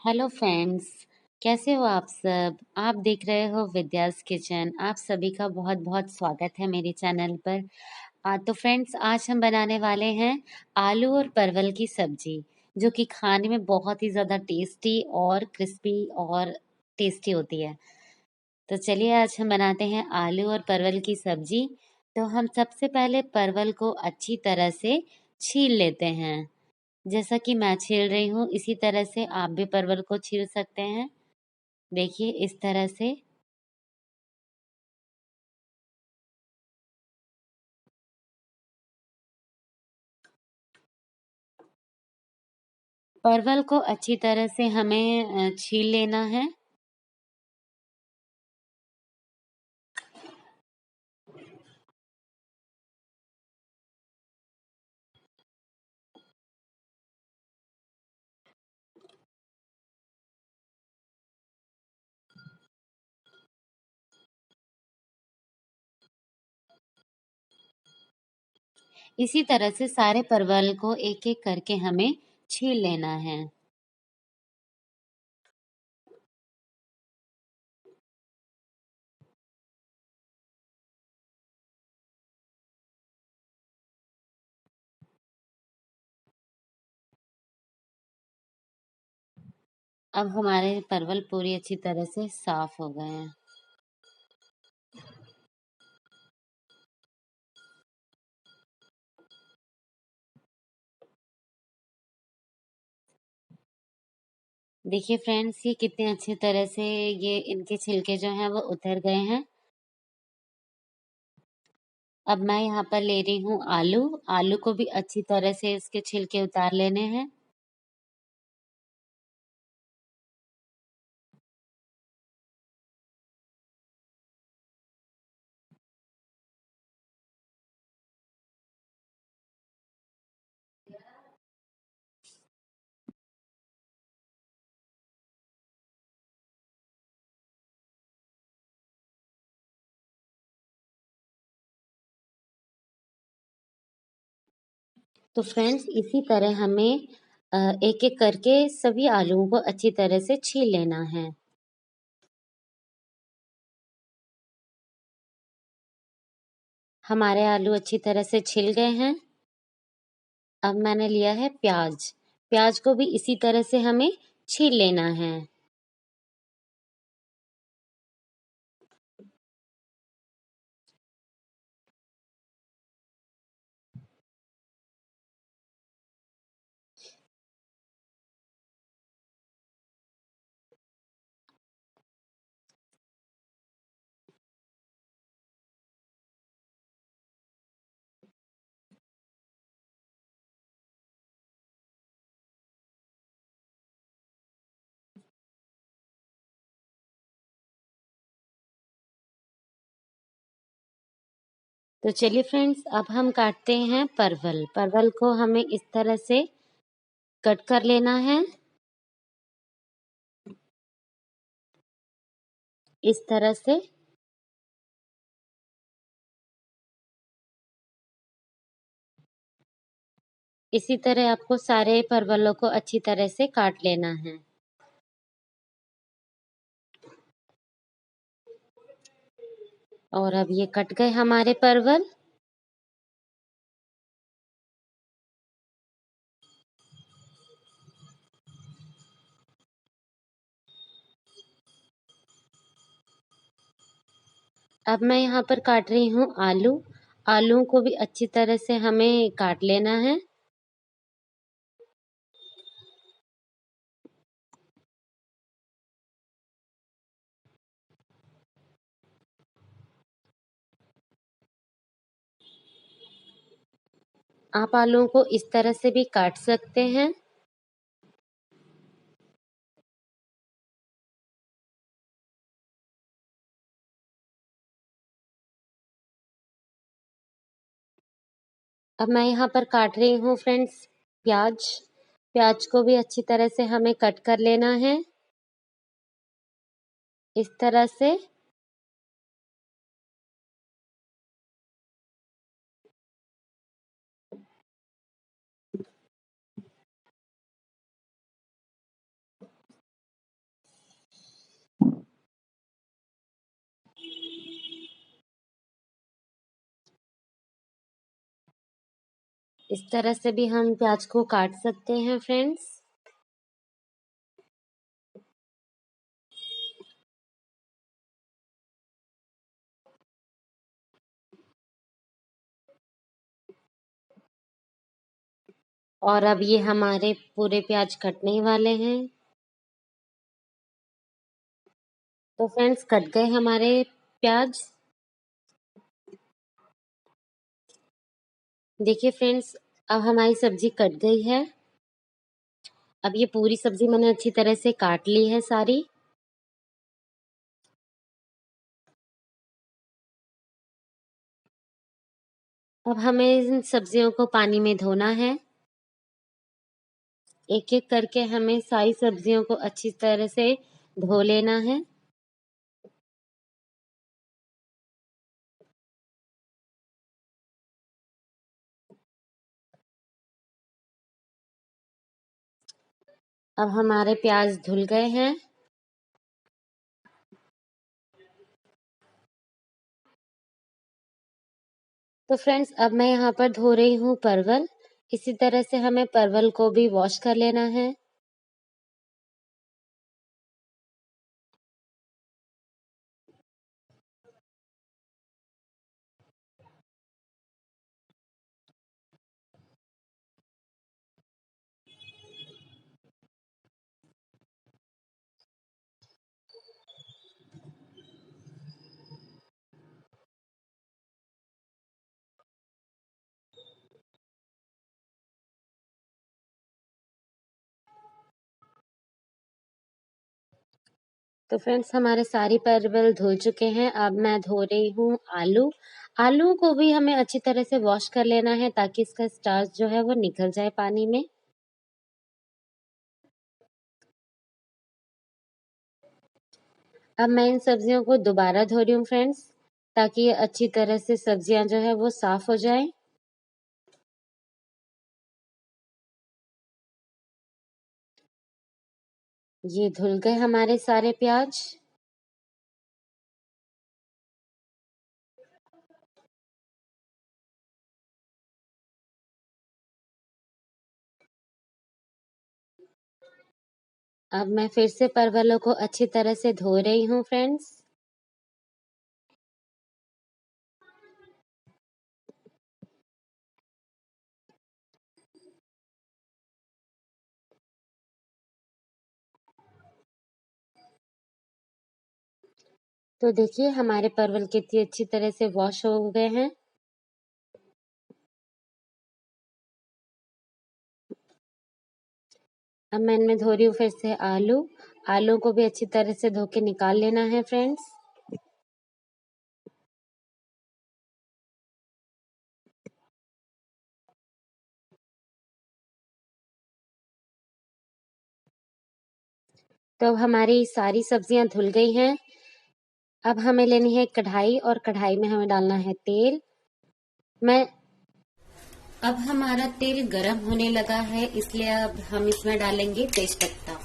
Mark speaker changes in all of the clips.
Speaker 1: Hello friends. कैसे हो आप सब? आप देख रहे हो विद्यास किचन। आप सभी का बहुत बहुत स्वागत है मेरे चैनल पर। तो फ्रेंड्स, आज हम बनाने वाले हैं आलू और परवल की सब्जी, जो कि खाने में बहुत ही ज़्यादा टेस्टी और क्रिस्पी और टेस्टी होती है। तो चलिए आज हम बनाते हैं आलू और परवल की सब्जी। तो हम सबसे पहले परवल को अच्छी तरह से छील लेते हैं। जैसा कि मैं छील रही हूँ, इसी तरह से आप भी परवल को छील सकते हैं। देखिए इस तरह से। परवल को अच्छी तरह से हमें छील लेना है। इसी तरह से सारे परवल को एक एक करके हमें छील लेना है। अब हमारे परवल पूरी अच्छी तरह से साफ हो गए हैं। देखिए फ्रेंड्स, ये कितने अच्छी तरह से ये इनके छिलके जो हैं वो उतर गए हैं। अब मैं यहाँ पर ले रही हूँ आलू। आलू को भी अच्छी तरह से इसके छिलके उतार लेने हैं। तो फ्रेंड्स, इसी तरह हमें एक एक करके सभी आलूओं को अच्छी तरह से छील लेना है। हमारे आलू अच्छी तरह से छिल गए हैं। अब मैंने लिया है प्याज। प्याज को भी इसी तरह से हमें छील लेना है। तो चलिए फ्रेंड्स, अब हम काटते हैं परवल। परवल को हमें इस तरह से कट कर लेना है। इस तरह से। इसी तरह आपको सारे परवलों को अच्छी तरह से काट लेना है। और अब ये कट गए हमारे परवल। अब मैं यहाँ पर काट रही हूँ आलू। आलूओं को भी अच्छी तरह से हमें काट लेना है। आप आलूओं को इस तरह से भी काट सकते हैं। अब मैं यहाँ पर काट रही हूँ फ्रेंड्स प्याज। प्याज को भी अच्छी तरह से हमें कट कर लेना है। इस तरह से। इस तरह से भी हम प्याज को काट सकते हैं फ्रेंड्स। और अब ये हमारे पूरे प्याज कटने वाले हैं। तो फ्रेंड्स कट गए हमारे प्याज। देखिए फ्रेंड्स, अब हमारी सब्जी कट गई है। अब ये पूरी सब्जी मैंने अच्छी तरह से काट ली है सारी। अब हमें इन सब्जियों को पानी में धोना है। एक एक करके हमें सारी सब्जियों को अच्छी तरह से धो लेना है। अब हमारे प्याज धुल गए हैं। तो फ्रेंड्स, अब मैं यहाँ पर धो रही हूँ परवल। इसी तरह से हमें परवल को भी वॉश कर लेना है। तो फ्रेंड्स, हमारे सारे परवल धुल चुके हैं। अब मैं धो रही हूँ आलू। आलू को भी हमें अच्छी तरह से वॉश कर लेना है ताकि इसका स्टार्च जो है वो निकल जाए पानी में। अब मैं इन सब्जियों को दोबारा धो रही हूँ फ्रेंड्स, ताकि ये अच्छी तरह से सब्जियां जो है वो साफ हो जाए। ये धुल गए हमारे सारे प्याज। अब मैं फिर से परवलों को अच्छी तरह से धो रही हूँ फ्रेंड्स। तो देखिए हमारे परवल कितनी अच्छी तरह से वॉश हो गए हैं। अब मैं इनमें धो रही हूँ फिर से आलू। आलू को भी अच्छी तरह से धो के निकाल लेना है फ्रेंड्स। तो अब हमारी सारी सब्जियां धुल गई हैं। अब हमें लेनी है कढ़ाई और कढ़ाई में हमें डालना है तेल। मैं अब हमारा तेल गरम होने लगा है, इसलिए अब हम इसमें डालेंगे तेजपत्ता।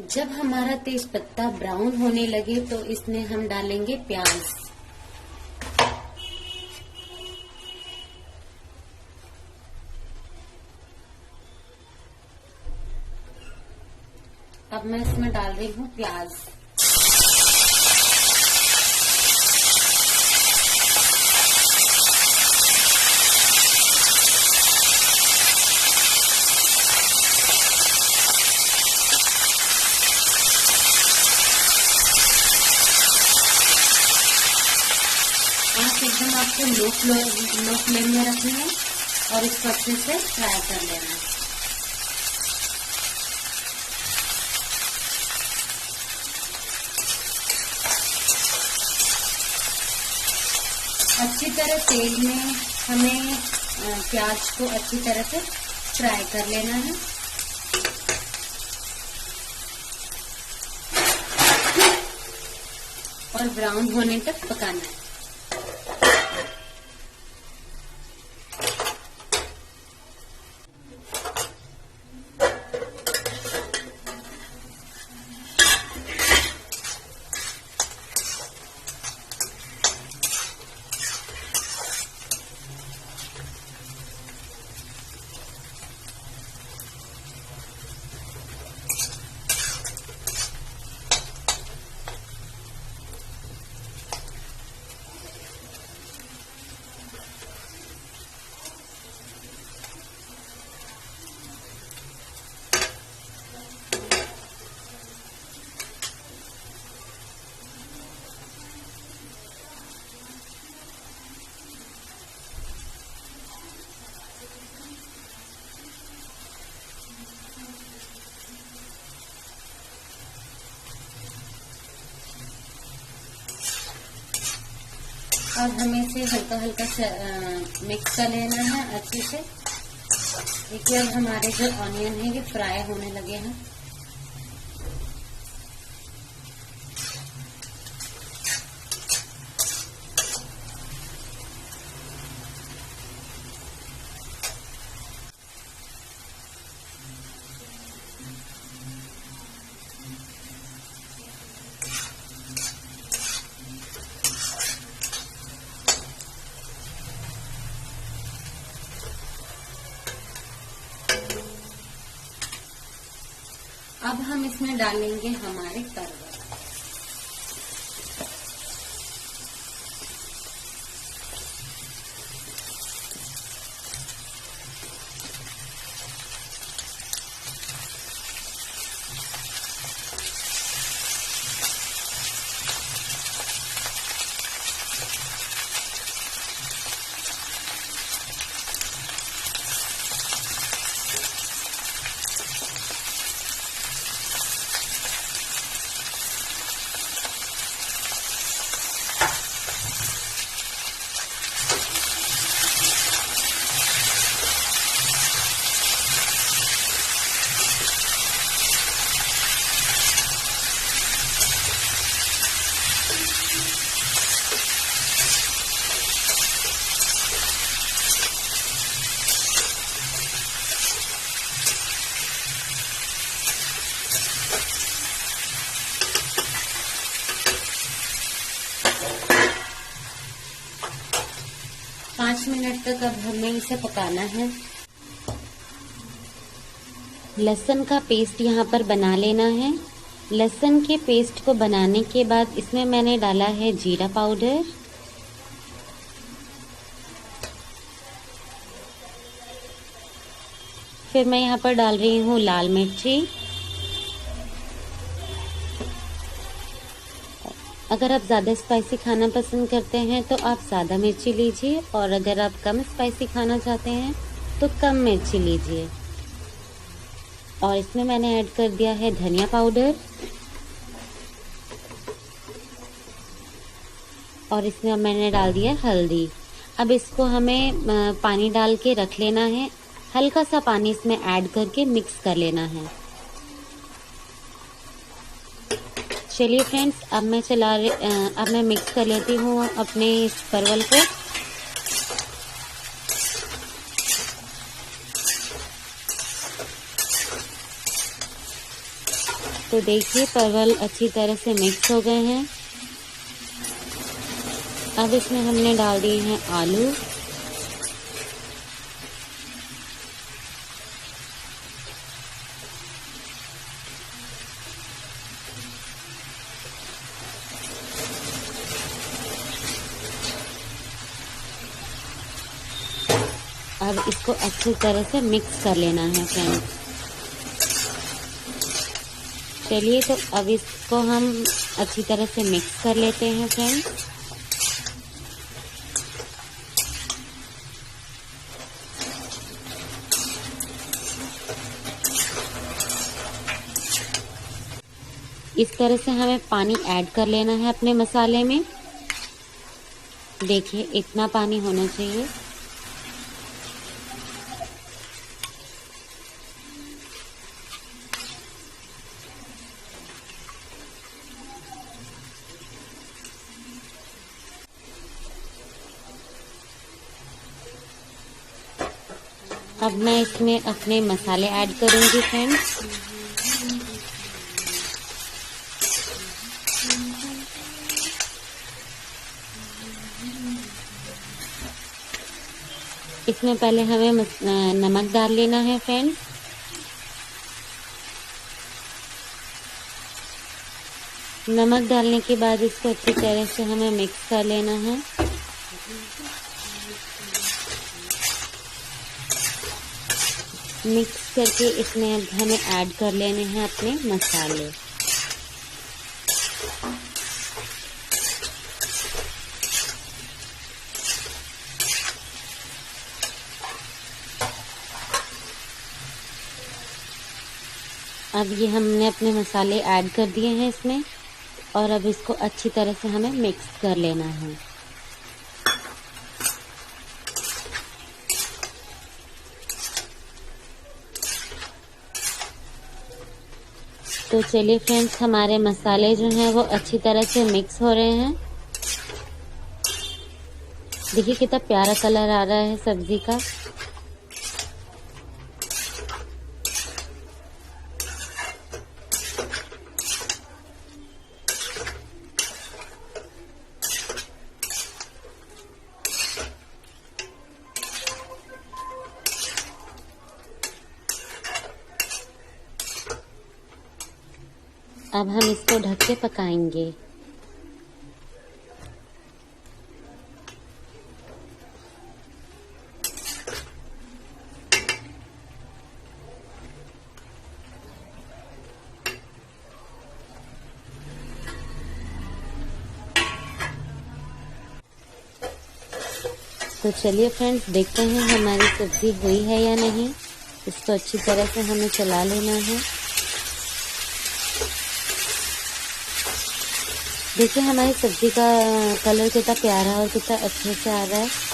Speaker 1: जब हमारा तेजपत्ता ब्राउन होने लगे तो इसमें हम डालेंगे प्याज। अब मैं इसमें डाल रही हूँ प्याज। आँच एकदम आपको लो फ्लेम में रखना है और इसको अच्छे से फ्राई कर लेना है। अच्छी तरह तेल में हमें प्याज को अच्छी तरह से फ्राई कर लेना है। और ब्राउन होने तक पकाना है। अब हमें इसे हल्का हल्का मिक्स कर लेना है अच्छे से। देखिए अब हमारे जो ऑनियन है ये फ्राई होने लगे हैं। अब हम इसमें डालेंगे हमारे परवल। पाँच मिनट तक अब हमें इसे पकाना है। लहसुन का पेस्ट यहाँ पर बना लेना है। लहसुन के पेस्ट को बनाने के बाद इसमें मैंने डाला है जीरा पाउडर, फिर मैं यहाँ पर डाल रही हूँ लाल मिर्ची। अगर आप ज़्यादा स्पाइसी खाना पसंद करते हैं तो आप ज़्यादा मिर्ची लीजिए, और अगर आप कम स्पाइसी खाना चाहते हैं तो कम मिर्ची लीजिए। और इसमें मैंने ऐड कर दिया है धनिया पाउडर, और इसमें मैंने डाल दिया हल्दी। अब इसको हमें पानी डाल के रख लेना है। हल्का सा पानी इसमें ऐड करके मिक्स कर लेना है। चलिए फ्रेंड्स, अब मैं मिक्स कर लेती हूँ अपने इस परवल को। तो देखिए परवल अच्छी तरह से मिक्स हो गए हैं। अब इसमें हमने डाल दिए हैं आलू। अब इसको अच्छी तरह से मिक्स कर लेना है फ्रेंड्स। चलिए, तो अब इसको हम अच्छी तरह से मिक्स कर लेते हैं फ्रेंड्स। इस तरह से हमें पानी ऐड कर लेना है अपने मसाले में। देखिए इतना पानी होना चाहिए। अब मैं इसमें अपने मसाले ऐड करूंगी फ्रेंड्स। इसमें पहले हमें नमक डाल लेना है फ्रेंड्स। नमक डालने के बाद इसको अच्छी तरह से हमें मिक्स कर लेना है। मिक्स करके इसमें अब हमें ऐड कर लेने हैं अपने मसाले। अब ये हमने अपने मसाले ऐड कर दिए हैं इसमें, और अब इसको अच्छी तरह से हमें मिक्स कर लेना है। तो चलिए फ्रेंड्स, हमारे मसाले जो हैं वो अच्छी तरह से मिक्स हो रहे हैं। देखिए कितना प्यारा कलर आ रहा है सब्जी का। अब हम इसको ढक के पकाएंगे। तो चलिए फ्रेंड्स, देखते हैं हमारी सब्जी हुई है या नहीं। इसको अच्छी तरह से हमें चला लेना है। देखिए हमारी सब्जी का कलर कितना प्यारा और कितना अच्छे से आ रहा है।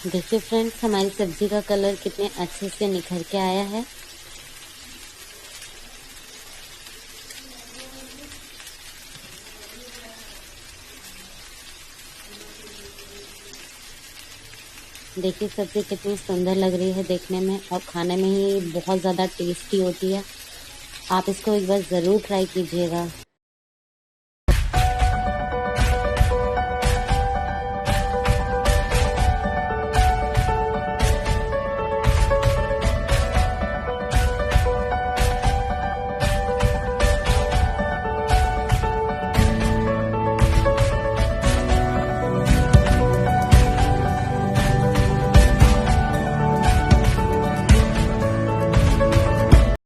Speaker 1: देखिए फ्रेंड्स, हमारी सब्जी का कलर कितने अच्छे से निखर के आया है। देखिए सब्जी कितनी सुंदर लग रही है देखने में, और खाने में ही बहुत ज़्यादा टेस्टी होती है। आप इसको एक बार ज़रूर ट्राई कीजिएगा।